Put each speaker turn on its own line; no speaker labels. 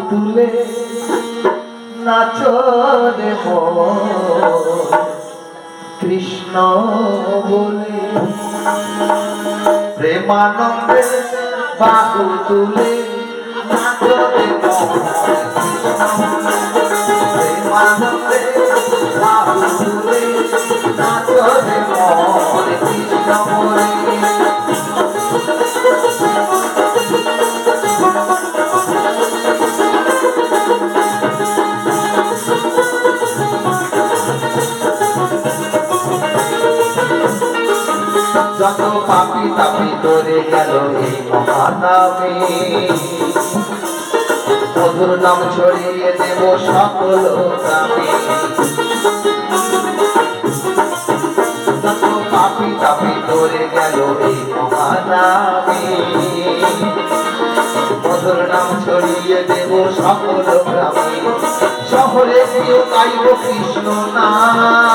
তুলে নাচো রে কৃষ্ণ বলে প্রেমানন্দে বাহু তুলে নাচো রে প্রেমানন্দে বাহু তুলে নাচো রে কৃষ্ণ বলে যত পাপি তাপি তোরে গেল এই মহানামে মধুর নাম ছড়িয়ে দেব সকল গ্রামে যত পাপি তাপি তোরে গেল এই মহানামে মধুর নাম ছড়িয়ে দেব সকল গ্রামে শহরে গিয়েও গাইব কৃষ্ণ নাম